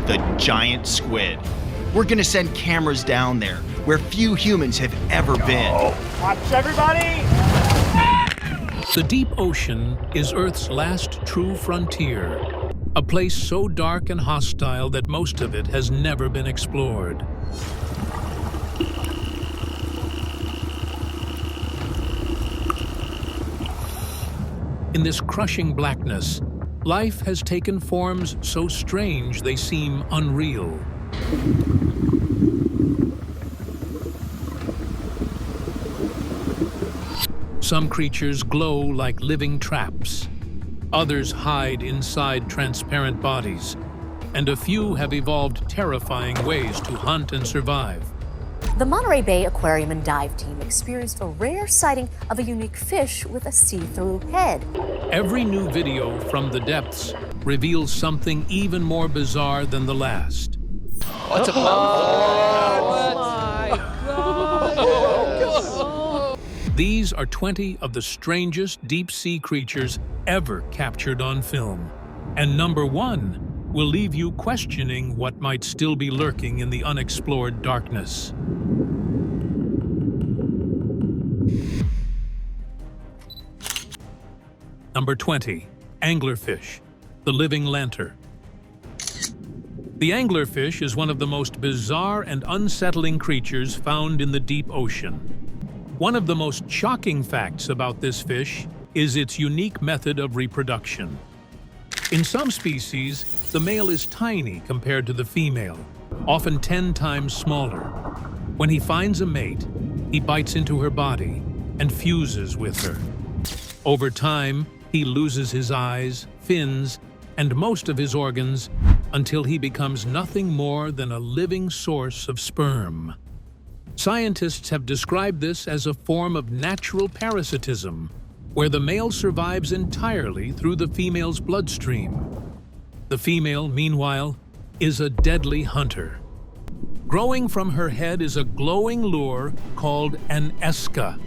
the giant squid. We're gonna send cameras down there where few humans have ever been. Watch everybody! The deep ocean is Earth's last true frontier, a place so dark and hostile that most of it has never been explored. In this crushing blackness, life has taken forms so strange they seem unreal. Some creatures glow like living traps. Others hide inside transparent bodies, and a few have evolved terrifying ways to hunt and survive. The Monterey Bay Aquarium and Dive Team experienced a rare sighting of a unique fish with a see-through head. Every new video from the depths reveals something even more bizarre than the last. What's a Oh my God! These are 20 of the strangest deep-sea creatures ever captured on film. And number 1 will leave you questioning what might still be lurking in the unexplored darkness. Number 20, Anglerfish, the living lantern. The anglerfish is one of the most bizarre and unsettling creatures found in the deep ocean. One of the most shocking facts about this fish is its unique method of reproduction. In some species, the male is tiny compared to the female, often 10 times smaller. When he finds a mate, he bites into her body and fuses with her. Over time, he loses his eyes, fins, and most of his organs until he becomes nothing more than a living source of sperm. Scientists have described this as a form of natural parasitism, where the male survives entirely through the female's bloodstream. The female, meanwhile, is a deadly hunter. Growing from her head is a glowing lure called an esca.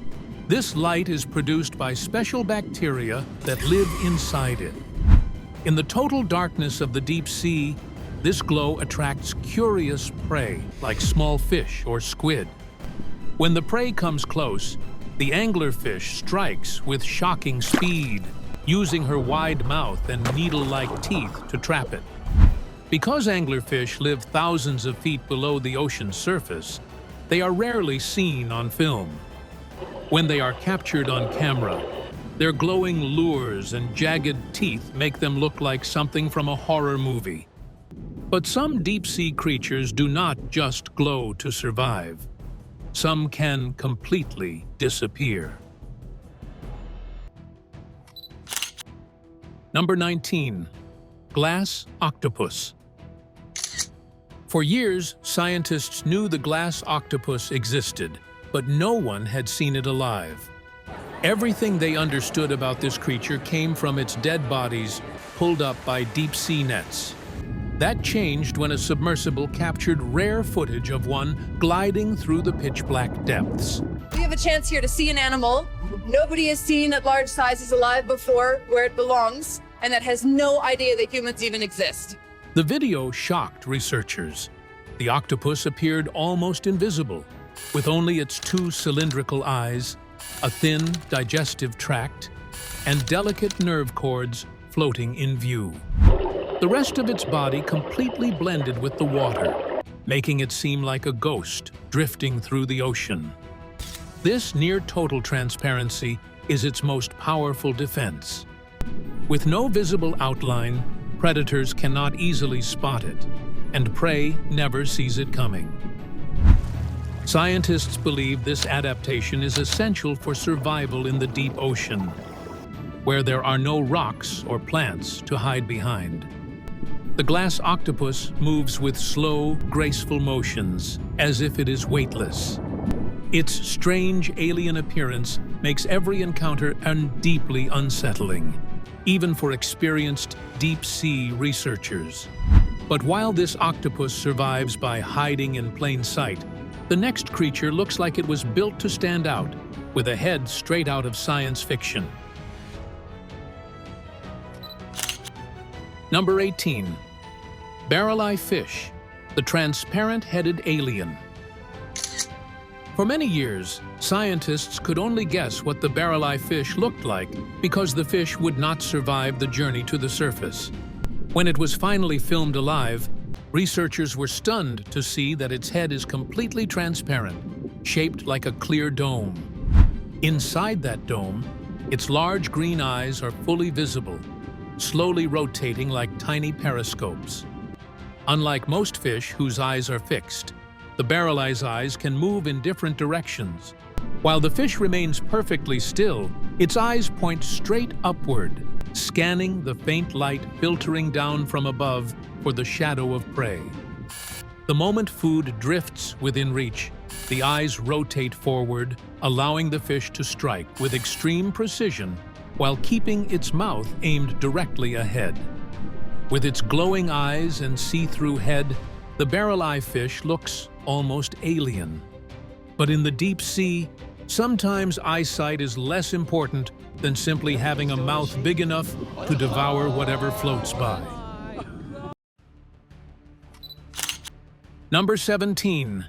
This light is produced by special bacteria that live inside it. In the total darkness of the deep sea, this glow attracts curious prey like small fish or squid. When the prey comes close, the anglerfish strikes with shocking speed, using her wide mouth and needle-like teeth to trap it. Because anglerfish live thousands of feet below the ocean's surface, they are rarely seen on film. When they are captured on camera, their glowing lures and jagged teeth make them look like something from a horror movie. But some deep-sea creatures do not just glow to survive. Some can completely disappear. Number 19, glass octopus. For years, scientists knew the glass octopus existed, but no one had seen it alive. Everything they understood about this creature came from its dead bodies pulled up by deep-sea nets. That changed when a submersible captured rare footage of one gliding through the pitch-black depths. We have a chance here to see an animal nobody has seen at large sizes alive before, where it belongs, and that has no idea that humans even exist. The video shocked researchers. The octopus appeared almost invisible, with only its 2 cylindrical eyes, a thin digestive tract, and delicate nerve cords floating in view. The rest of its body completely blended with the water, making it seem like a ghost drifting through the ocean. This near-total transparency is its most powerful defense. With no visible outline, predators cannot easily spot it, and prey never sees it coming. Scientists believe this adaptation is essential for survival in the deep ocean, where there are no rocks or plants to hide behind. The glass octopus moves with slow, graceful motions, as if it is weightless. Its strange alien appearance makes every encounter deeply unsettling, even for experienced deep-sea researchers. But while this octopus survives by hiding in plain sight, the next creature looks like it was built to stand out, with a head straight out of science fiction. Number 18. Barrelfish, the transparent-headed alien. For many years, scientists could only guess what the Barrelfish looked like because the fish would not survive the journey to the surface. When it was finally filmed alive, researchers were stunned to see that its head is completely transparent, shaped like a clear dome. Inside that dome, its large green eyes are fully visible, slowly rotating like tiny periscopes. Unlike most fish whose eyes are fixed, the barrelfish eyes can move in different directions. While the fish remains perfectly still, its eyes point straight upward, scanning the faint light filtering down from above for the shadow of prey. The moment food drifts within reach, the eyes rotate forward, allowing the fish to strike with extreme precision while keeping its mouth aimed directly ahead. With its glowing eyes and see-through head, the barrelfish looks almost alien. But in the deep sea, sometimes eyesight is less important than simply having a mouth big enough to devour whatever floats by. Number 17.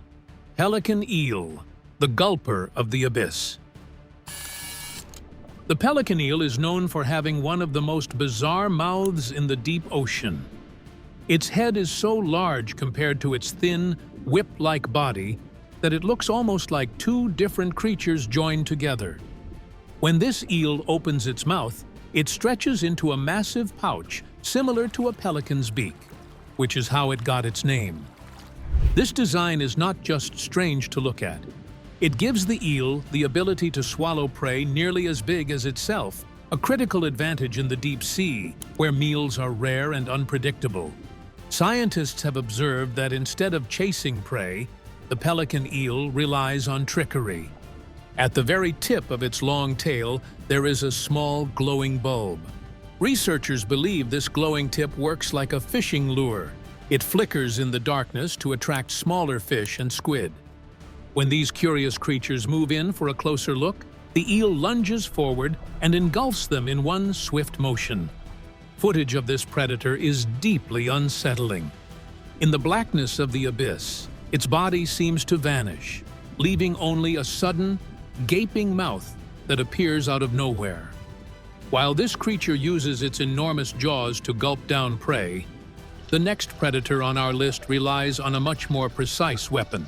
Pelican eel, the gulper of the abyss. The pelican eel is known for having one of the most bizarre mouths in the deep ocean. Its head is so large compared to its thin, whip-like body that it looks almost like two different creatures joined together. When this eel opens its mouth, it stretches into a massive pouch similar to a pelican's beak, which is how it got its name. This design is not just strange to look at. It gives the eel the ability to swallow prey nearly as big as itself, a critical advantage in the deep sea, where meals are rare and unpredictable. Scientists have observed that instead of chasing prey, the pelican eel relies on trickery. At the very tip of its long tail, there is a small glowing bulb. Researchers believe this glowing tip works like a fishing lure. It flickers in the darkness to attract smaller fish and squid. When these curious creatures move in for a closer look, the eel lunges forward and engulfs them in one swift motion. Footage of this predator is deeply unsettling. In the blackness of the abyss, its body seems to vanish, leaving only a sudden, gaping mouth that appears out of nowhere. While this creature uses its enormous jaws to gulp down prey, the next predator on our list relies on a much more precise weapon.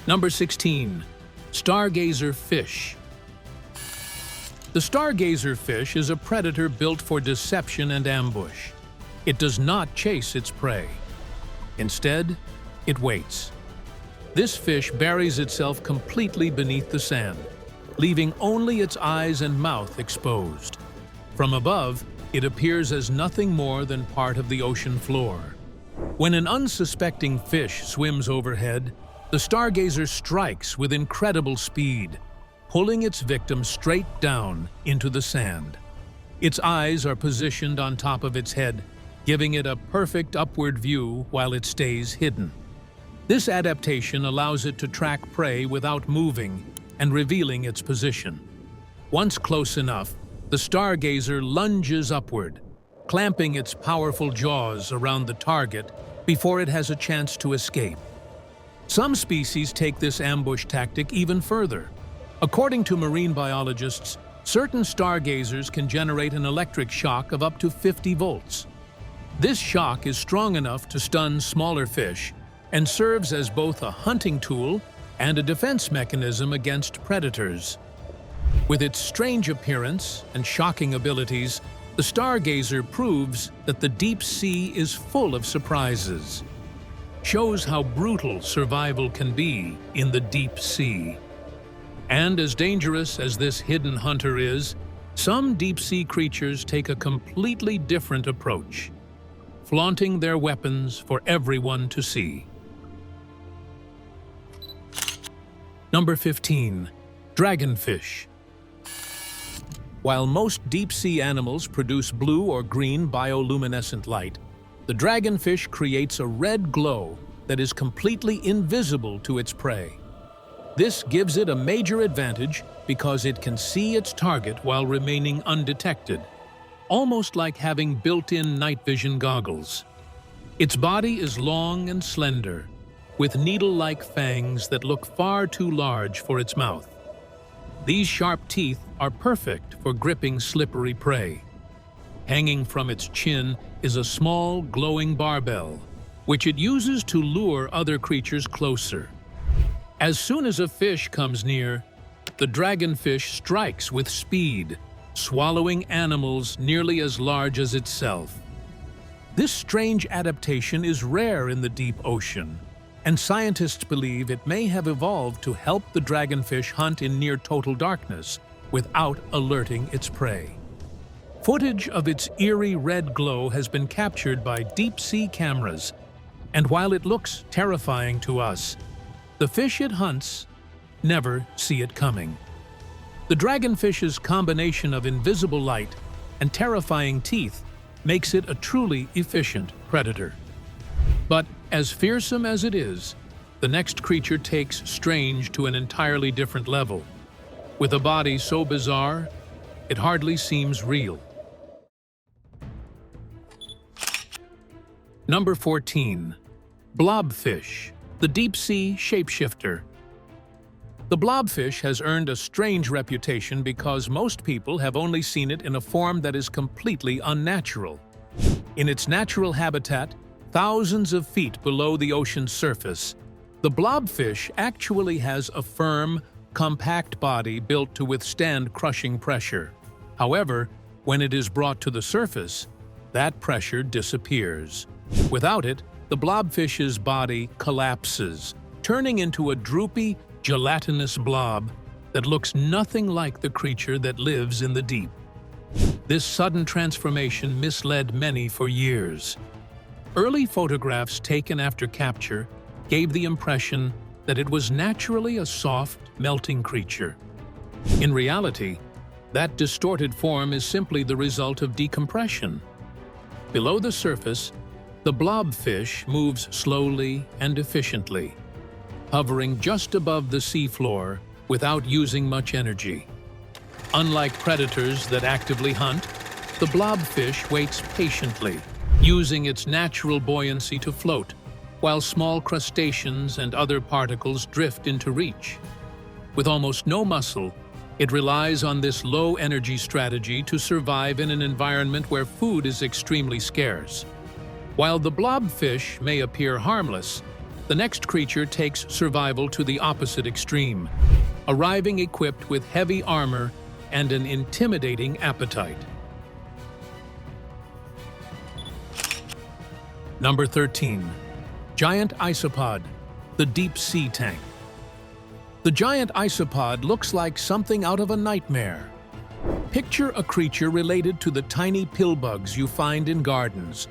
Number 16. Stargazer fish. The stargazer fish is a predator built for deception and ambush. It does not chase its prey. Instead, it waits. This fish buries itself completely beneath the sand, leaving only its eyes and mouth exposed. From above, it appears as nothing more than part of the ocean floor. When an unsuspecting fish swims overhead, the stargazer strikes with incredible speed, pulling its victim straight down into the sand. Its eyes are positioned on top of its head, giving it a perfect upward view while it stays hidden. This adaptation allows it to track prey without moving and revealing its position. Once close enough, the stargazer lunges upward, clamping its powerful jaws around the target before it has a chance to escape. Some species take this ambush tactic even further. According to marine biologists, certain stargazers can generate an electric shock of up to 50 volts. This shock is strong enough to stun smaller fish and serves as both a hunting tool and a defense mechanism against predators. With its strange appearance and shocking abilities, the stargazer proves that the deep sea is full of surprises. Shows how brutal survival can be in the deep sea. And as dangerous as this hidden hunter is, some deep-sea creatures take a completely different approach, flaunting their weapons for everyone to see. Number 15. Dragonfish. While most deep-sea animals produce blue or green bioluminescent light, the dragonfish creates a red glow that is completely invisible to its prey. This gives it a major advantage because it can see its target while remaining undetected. almost like having built-in night vision goggles. Its body is long and slender, with needle-like fangs that look far too large for its mouth. These sharp teeth are perfect for gripping slippery prey. Hanging from its chin is a small, glowing barbell, which it uses to lure other creatures closer. As soon as a fish comes near, the dragonfish strikes with speed, swallowing animals nearly as large as itself. This strange adaptation is rare in the deep ocean, and scientists believe it may have evolved to help the dragonfish hunt in near total darkness without alerting its prey. Footage of its eerie red glow has been captured by deep-sea cameras, and while it looks terrifying to us, the fish it hunts never see it coming. The dragonfish's combination of invisible light and terrifying teeth makes it a truly efficient predator. But as fearsome as it is, the next creature takes strange to an entirely different level. With a body so bizarre, it hardly seems real. Number 14. Blobfish, the deep-sea shapeshifter. The blobfish has earned a strange reputation because most people have only seen it in a form that is completely unnatural. In its natural habitat, thousands of feet below the ocean's surface, the blobfish actually has a firm, compact body built to withstand crushing pressure. However, when it is brought to the surface, that pressure disappears. Without it, the blobfish's body collapses, turning into a droopy, gelatinous blob that looks nothing like the creature that lives in the deep. This sudden transformation misled many for years. Early photographs taken after capture gave the impression that it was naturally a soft, melting creature. In reality, that distorted form is simply the result of decompression. Below the surface, the blobfish moves slowly and efficiently, hovering just above the seafloor without using much energy. Unlike predators that actively hunt, the blobfish waits patiently, using its natural buoyancy to float, while small crustaceans and other particles drift into reach. With almost no muscle, it relies on this low-energy strategy to survive in an environment where food is extremely scarce. While the blobfish may appear harmless, the next creature takes survival to the opposite extreme, arriving equipped with heavy armor and an intimidating appetite. Number 13. Giant isopod, the deep sea tank. The giant isopod looks like something out of a nightmare. Picture a creature related to the tiny pillbugs you find in gardens,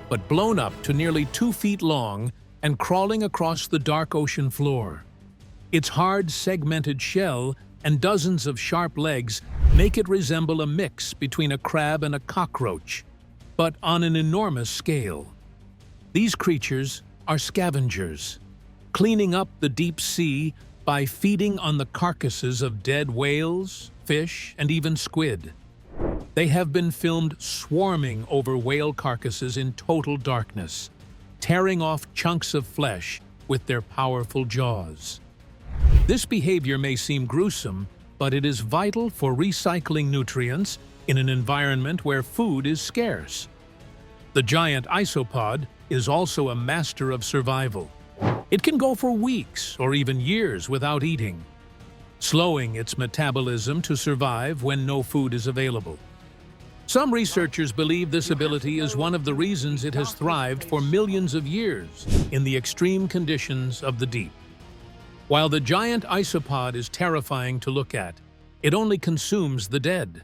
but blown up to nearly 2 feet long and crawling across the dark ocean floor. Its hard, segmented shell and dozens of sharp legs make it resemble a mix between a crab and a cockroach, but on an enormous scale. These creatures are scavengers, cleaning up the deep sea by feeding on the carcasses of dead whales, fish, and even squid. They have been filmed swarming over whale carcasses in total darkness, tearing off chunks of flesh with their powerful jaws. This behavior may seem gruesome, but it is vital for recycling nutrients in an environment where food is scarce. The giant isopod is also a master of survival. It can go for weeks or even years without eating, slowing its metabolism to survive when no food is available. Some researchers believe this ability is one of the reasons it has thrived for millions of years in the extreme conditions of the deep. While the giant isopod is terrifying to look at, it only consumes the dead.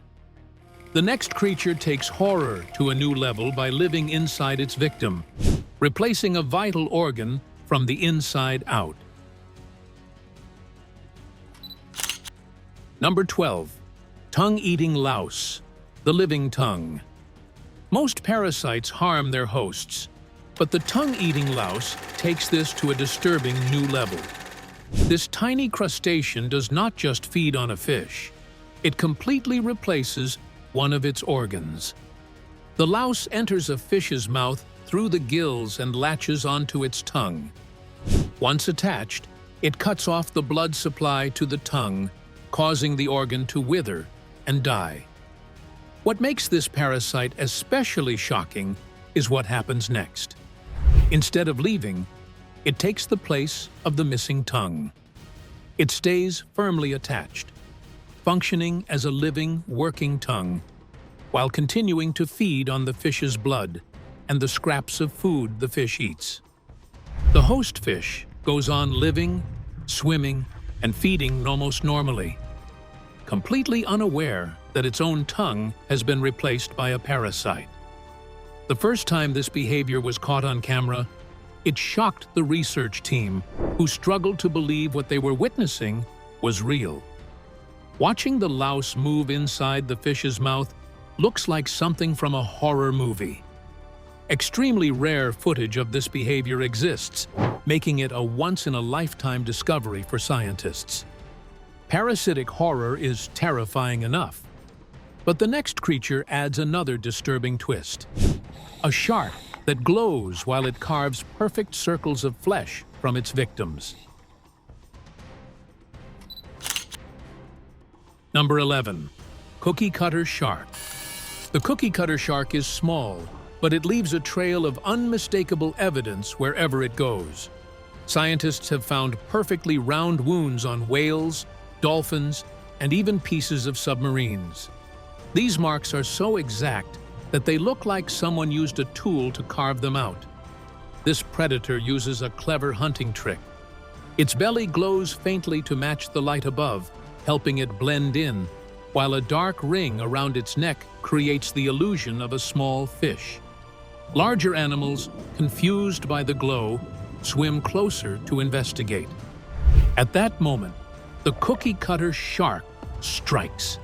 The next creature takes horror to a new level by living inside its victim, replacing a vital organ from the inside out. Number 12. Tongue-eating louse, the living tongue. Most parasites harm their hosts, but the tongue-eating louse takes this to a disturbing new level. This tiny crustacean does not just feed on a fish. It completely replaces one of its organs. The louse enters a fish's mouth through the gills and latches onto its tongue. Once attached, it cuts off the blood supply to the tongue, causing the organ to wither and die. What makes this parasite especially shocking is what happens next. Instead of leaving, it takes the place of the missing tongue. It stays firmly attached, functioning as a living, working tongue, while continuing to feed on the fish's blood and the scraps of food the fish eats. The host fish goes on living, swimming, and feeding almost normally, completely unaware that its own tongue has been replaced by a parasite. The first time this behavior was caught on camera, it shocked the research team, who struggled to believe what they were witnessing was real. Watching the louse move inside the fish's mouth looks like something from a horror movie. Extremely rare footage of this behavior exists, making it a once-in-a-lifetime discovery for scientists. Parasitic horror is terrifying enough, but the next creature adds another disturbing twist. A shark that glows while it carves perfect circles of flesh from its victims. Number 11. Cookiecutter shark. The cookiecutter shark is small, but it leaves a trail of unmistakable evidence wherever it goes. Scientists have found perfectly round wounds on whales, dolphins, and even pieces of submarines. These marks are so exact that they look like someone used a tool to carve them out. This predator uses a clever hunting trick. Its belly glows faintly to match the light above, helping it blend in, while a dark ring around its neck creates the illusion of a small fish. Larger animals, confused by the glow, swim closer to investigate. At that moment, the cookiecutter shark strikes.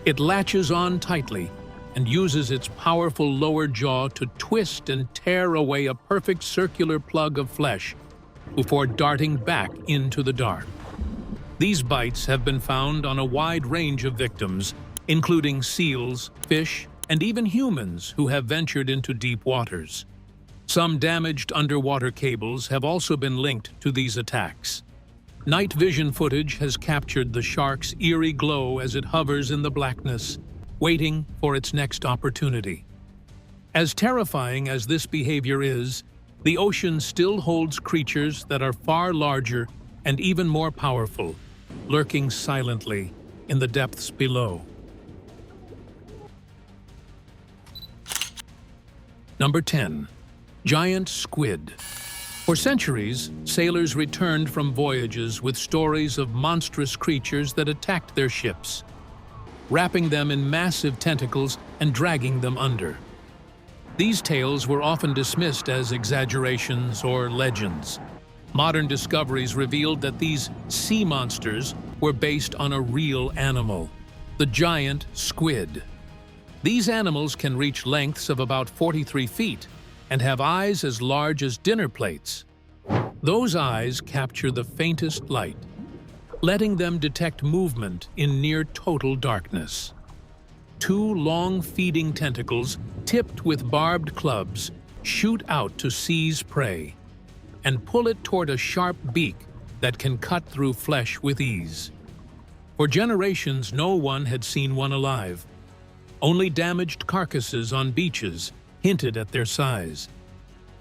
It latches on tightly and uses its powerful lower jaw to twist and tear away a perfect circular plug of flesh before darting back into the dark. These bites have been found on a wide range of victims, including seals, fish, and even humans who have ventured into deep waters. Some damaged underwater cables have also been linked to these attacks. Night vision footage has captured the shark's eerie glow as it hovers in the blackness, waiting for its next opportunity. As terrifying as this behavior is, the ocean still holds creatures that are far larger and even more powerful, lurking silently in the depths below. Number 10. Giant squid. For centuries, sailors returned from voyages with stories of monstrous creatures that attacked their ships, wrapping them in massive tentacles and dragging them under. These tales were often dismissed as exaggerations or legends. Modern discoveries revealed that these sea monsters were based on a real animal, the giant squid. These animals can reach lengths of about 43 feet and have eyes as large as dinner plates. Those eyes capture the faintest light, letting them detect movement in near total darkness. Two long feeding tentacles, tipped with barbed clubs, shoot out to seize prey and pull it toward a sharp beak that can cut through flesh with ease. For generations, no one had seen one alive. Only damaged carcasses on beaches hinted at their size.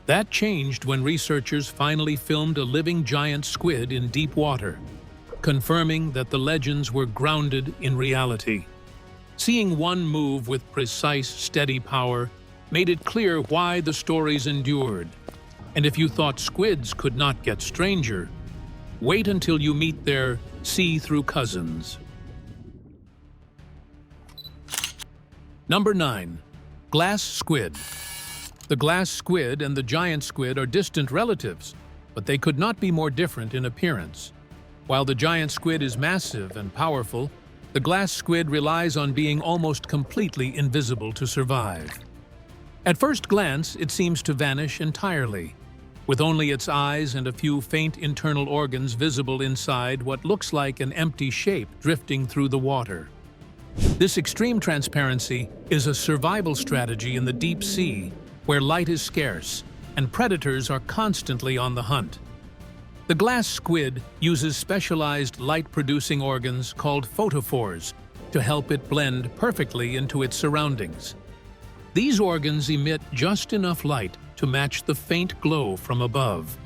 That changed when researchers finally filmed a living giant squid in deep water, confirming that the legends were grounded in reality. Seeing one move with precise, steady power made it clear why the stories endured. And if you thought squids could not get stranger, wait until you meet their see-through cousins. Number 9. Glass squid. The glass squid and the giant squid are distant relatives, but they could not be more different in appearance. While the giant squid is massive and powerful, the glass squid relies on being almost completely invisible to survive. At first glance, it seems to vanish entirely, with only its eyes and a few faint internal organs visible inside what looks like an empty shape drifting through the water. This extreme transparency is a survival strategy in the deep sea, where light is scarce and predators are constantly on the hunt. The glass squid uses specialized light-producing organs called photophores to help it blend perfectly into its surroundings. These organs emit just enough light to match the faint glow from above,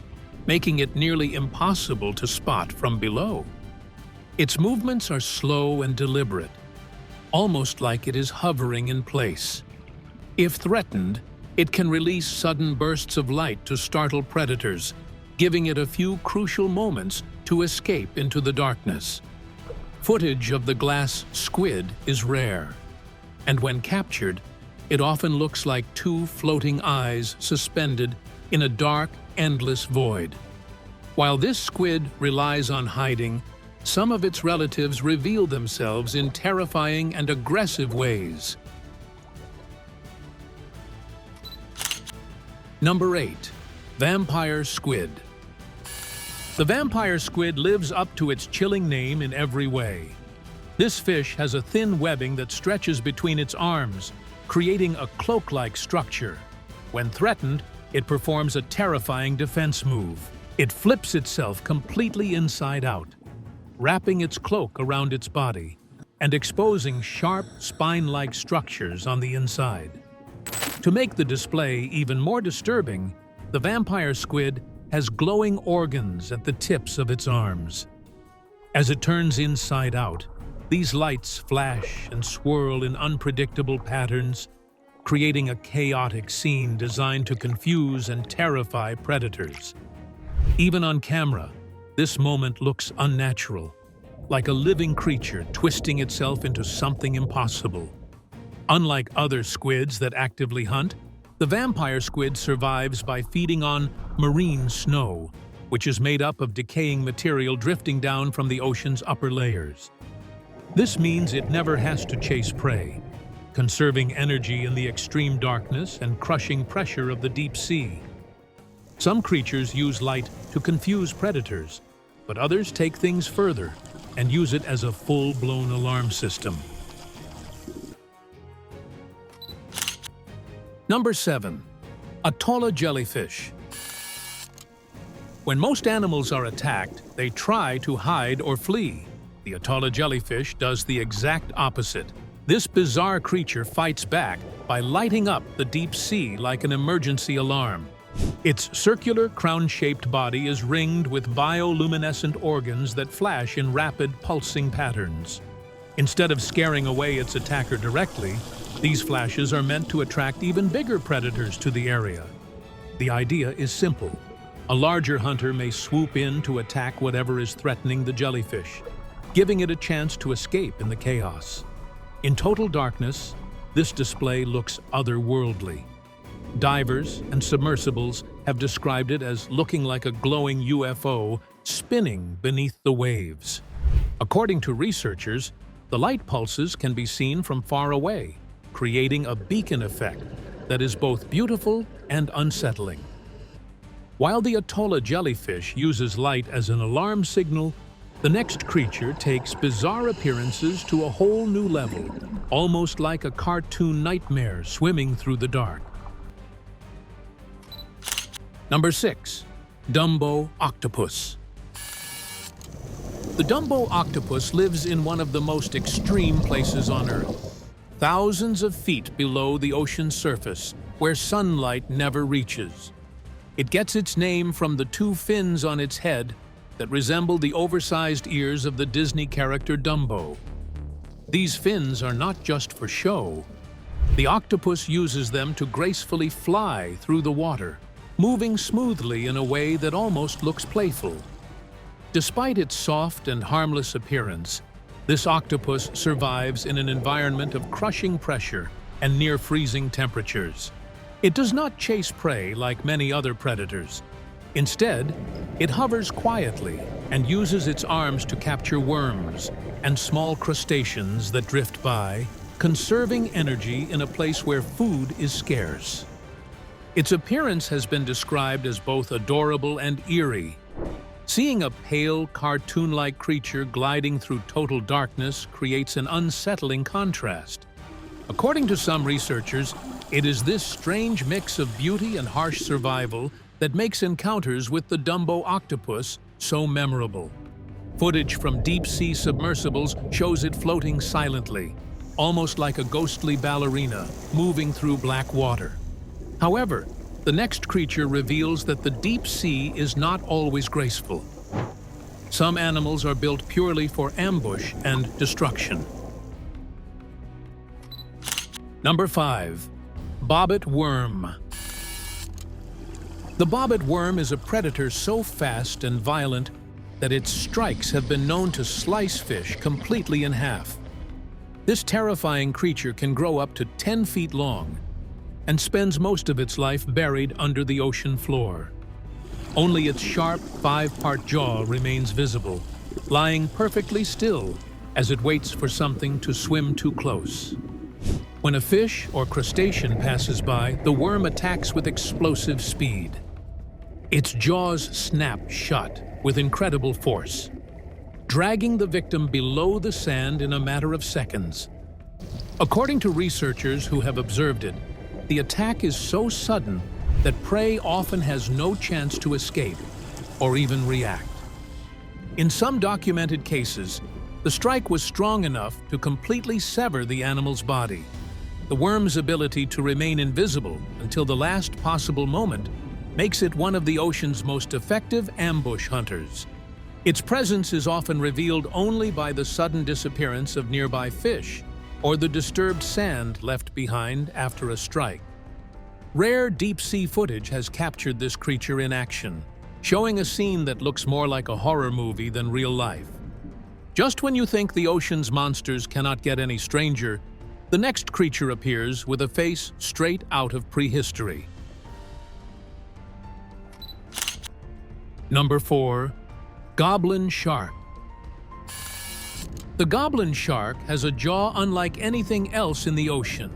making it nearly impossible to spot from below. Its movements are slow and deliberate, almost like it is hovering in place. If threatened, it can release sudden bursts of light to startle predators, giving it a few crucial moments to escape into the darkness. Footage of the glass squid is rare, and when captured, it often looks like two floating eyes suspended in a dark, endless void. While this squid relies on hiding, some of its relatives reveal themselves in terrifying and aggressive ways. Number 8. Vampire squid. The vampire squid lives up to its chilling name in every way. This fish has a thin webbing that stretches between its arms, creating a cloak-like structure. When threatened, it performs a terrifying defense move. It flips itself completely inside out, wrapping its cloak around its body and exposing sharp, spine-like structures on the inside. To make the display even more disturbing, the vampire squid has glowing organs at the tips of its arms. As it turns inside out, these lights flash and swirl in unpredictable patterns, creating a chaotic scene designed to confuse and terrify predators. Even on camera, this moment looks unnatural, like a living creature twisting itself into something impossible. Unlike other squids that actively hunt, the vampire squid survives by feeding on marine snow, which is made up of decaying material drifting down from the ocean's upper layers. This means it never has to chase prey, conserving energy in the extreme darkness and crushing pressure of the deep sea. Some creatures use light to confuse predators, but others take things further and use it as a full-blown alarm system. Number 7. Atolla jellyfish. When most animals are attacked, they try to hide or flee. The Atolla jellyfish does the exact opposite. This bizarre creature fights back by lighting up the deep sea like an emergency alarm. Its circular, crown-shaped body is ringed with bioluminescent organs that flash in rapid, pulsing patterns. Instead of scaring away its attacker directly, these flashes are meant to attract even bigger predators to the area. The idea is simple. A larger hunter may swoop in to attack whatever is threatening the jellyfish, giving it a chance to escape in the chaos. In total darkness, this display looks otherworldly. Divers and submersibles have described it as looking like a glowing UFO spinning beneath the waves. According to researchers, the light pulses can be seen from far away, creating a beacon effect that is both beautiful and unsettling. While the Atolla jellyfish uses light as an alarm signal, the next creature takes bizarre appearances to a whole new level, almost like a cartoon nightmare swimming through the dark. Number 6. Dumbo octopus. The Dumbo octopus lives in one of the most extreme places on Earth, thousands of feet below the ocean's surface, where sunlight never reaches. It gets its name from the two fins on its head that resemble the oversized ears of the Disney character Dumbo. These fins are not just for show. The octopus uses them to gracefully fly through the water, moving smoothly in a way that almost looks playful. Despite its soft and harmless appearance, this octopus survives in an environment of crushing pressure and near-freezing temperatures. It does not chase prey like many other predators. Instead, it hovers quietly and uses its arms to capture worms and small crustaceans that drift by, conserving energy in a place where food is scarce. Its appearance has been described as both adorable and eerie. Seeing a pale, cartoon-like creature gliding through total darkness creates an unsettling contrast. According to some researchers, it is this strange mix of beauty and harsh survival that makes encounters with the Dumbo octopus so memorable. Footage from deep-sea submersibles shows it floating silently, almost like a ghostly ballerina moving through black water. However, the next creature reveals that the deep sea is not always graceful. Some animals are built purely for ambush and destruction. Number 5. Bobbitt worm. The Bobbitt worm is a predator so fast and violent that its strikes have been known to slice fish completely in half. This terrifying creature can grow up to 10 feet long and spends most of its life buried under the ocean floor. Only its sharp, 5-part jaw remains visible, lying perfectly still as it waits for something to swim too close. When a fish or crustacean passes by, the worm attacks with explosive speed. Its jaws snap shut with incredible force, dragging the victim below the sand in a matter of seconds. According to researchers who have observed it, the attack is so sudden that prey often has no chance to escape or even react. In some documented cases, the strike was strong enough to completely sever the animal's body. The worm's ability to remain invisible until the last possible moment makes it one of the ocean's most effective ambush hunters. Its presence is often revealed only by the sudden disappearance of nearby fish or the disturbed sand left behind after a strike. Rare deep-sea footage has captured this creature in action, showing a scene that looks more like a horror movie than real life. Just when you think the ocean's monsters cannot get any stranger, the next creature appears with a face straight out of prehistory. Number 4. Goblin shark. The goblin shark has a jaw unlike anything else in the ocean.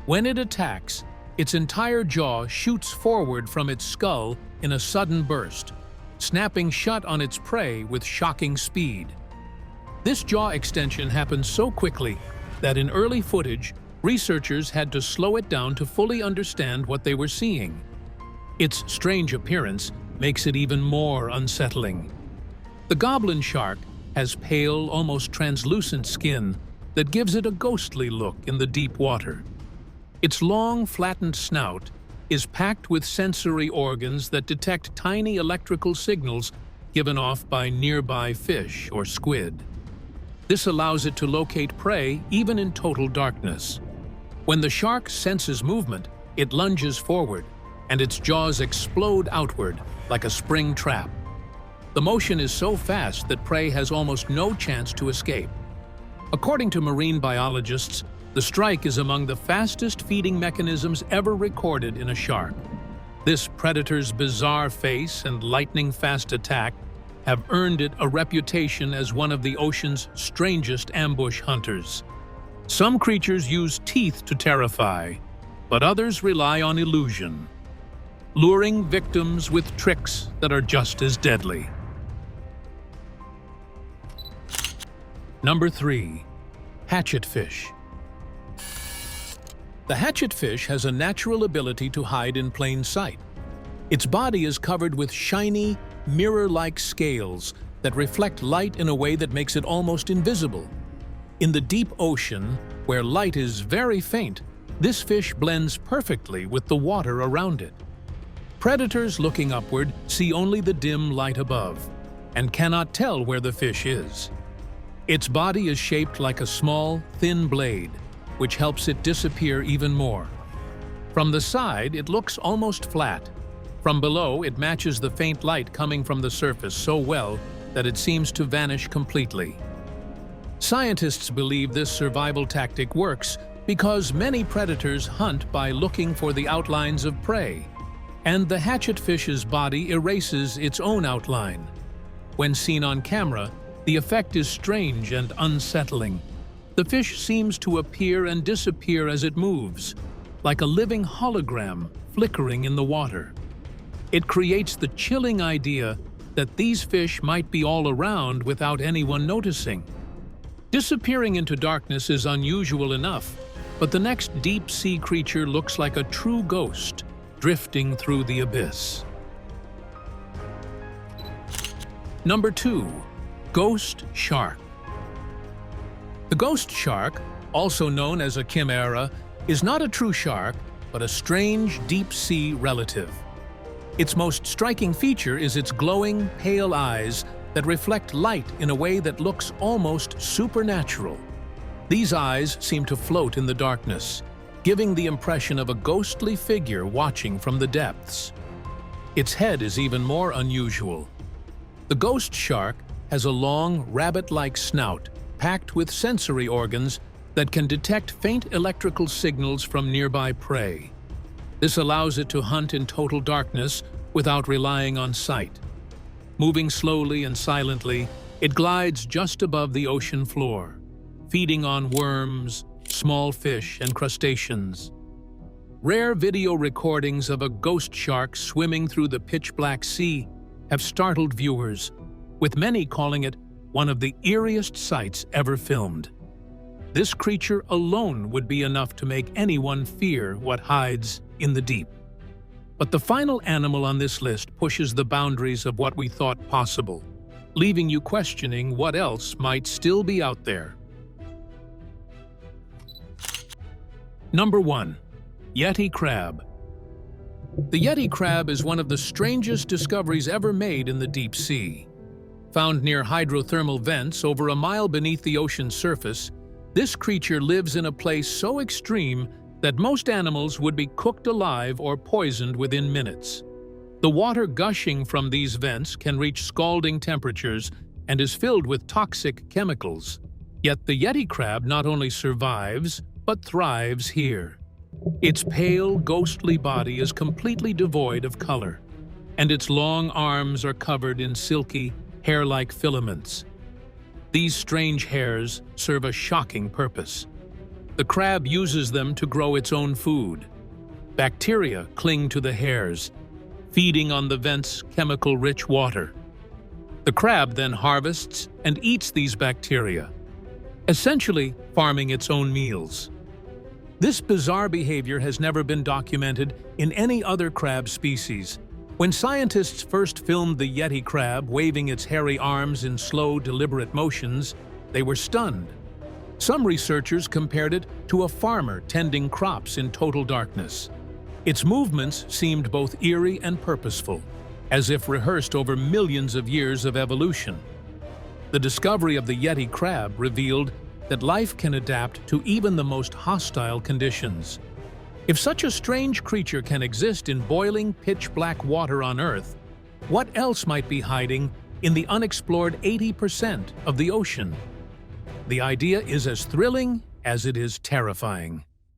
When it attacks, its entire jaw shoots forward from its skull in a sudden burst, snapping shut on its prey with shocking speed. This jaw extension happens so quickly that in early footage, researchers had to slow it down to fully understand what they were seeing. Its strange appearance makes it even more unsettling. The goblin shark has pale, almost translucent skin that gives it a ghostly look in the deep water. Its long, flattened snout is packed with sensory organs that detect tiny electrical signals given off by nearby fish or squid. This allows it to locate prey even in total darkness. When the shark senses movement, it lunges forward, and its jaws explode outward like a spring trap. The motion is so fast that prey has almost no chance to escape. According to marine biologists, the strike is among the fastest feeding mechanisms ever recorded in a shark. This predator's bizarre face and lightning-fast attack have earned it a reputation as one of the ocean's strangest ambush hunters. Some creatures use teeth to terrify, but others rely on illusion, luring victims with tricks that are just as deadly. Number 3. Hatchet fish. The hatchet fish has a natural ability to hide in plain sight. Its body is covered with shiny, mirror-like scales that reflect light in a way that makes it almost invisible. In the deep ocean, where light is very faint, this fish blends perfectly with the water around it. Predators looking upward see only the dim light above and cannot tell where the fish is. Its body is shaped like a small, thin blade, which helps it disappear even more. From the side, it looks almost flat. From below, it matches the faint light coming from the surface so well that it seems to vanish completely. Scientists believe this survival tactic works because many predators hunt by looking for the outlines of prey, and the hatchet fish's body erases its own outline. When seen on camera, the effect is strange and unsettling. The fish seems to appear and disappear as it moves, like a living hologram flickering in the water. It creates the chilling idea that these fish might be all around without anyone noticing. Disappearing into darkness is unusual enough, but the next deep-sea creature looks like a true ghost, drifting through the abyss. Number 2. Ghost Shark. The ghost shark, also known as a chimera, is not a true shark, but a strange deep-sea relative. Its most striking feature is its glowing, pale eyes that reflect light in a way that looks almost supernatural. These eyes seem to float in the darkness, giving the impression of a ghostly figure watching from the depths. Its head is even more unusual. The ghost shark has a long, rabbit-like snout packed with sensory organs that can detect faint electrical signals from nearby prey. This allows it to hunt in total darkness without relying on sight. Moving slowly and silently, it glides just above the ocean floor, feeding on worms, small fish, and crustaceans. Rare video recordings of a ghost shark swimming through the pitch-black sea have startled viewers, with many calling it one of the eeriest sights ever filmed. This creature alone would be enough to make anyone fear what hides in the deep. But the final animal on this list pushes the boundaries of what we thought possible, leaving you questioning what else might still be out there. Number 1. Yeti Crab. The Yeti crab is one of the strangest discoveries ever made in the deep sea. Found near hydrothermal vents over a mile beneath the ocean's surface, this creature lives in a place so extreme that most animals would be cooked alive or poisoned within minutes. The water gushing from these vents can reach scalding temperatures and is filled with toxic chemicals. Yet the Yeti crab not only survives, but thrives here. Its pale, ghostly body is completely devoid of color, and its long arms are covered in silky, hair-like filaments. These strange hairs serve a shocking purpose. The crab uses them to grow its own food. Bacteria cling to the hairs, feeding on the vent's chemical-rich water. The crab then harvests and eats these bacteria, essentially farming its own meals. This bizarre behavior has never been documented in any other crab species. When scientists first filmed the Yeti crab waving its hairy arms in slow, deliberate motions, they were stunned. Some researchers compared it to a farmer tending crops in total darkness. Its movements seemed both eerie and purposeful, as if rehearsed over millions of years of evolution. The discovery of the Yeti crab revealed that life can adapt to even the most hostile conditions. If such a strange creature can exist in boiling, pitch-black water on Earth, what else might be hiding in the unexplored 80% of the ocean? The idea is as thrilling as it is terrifying.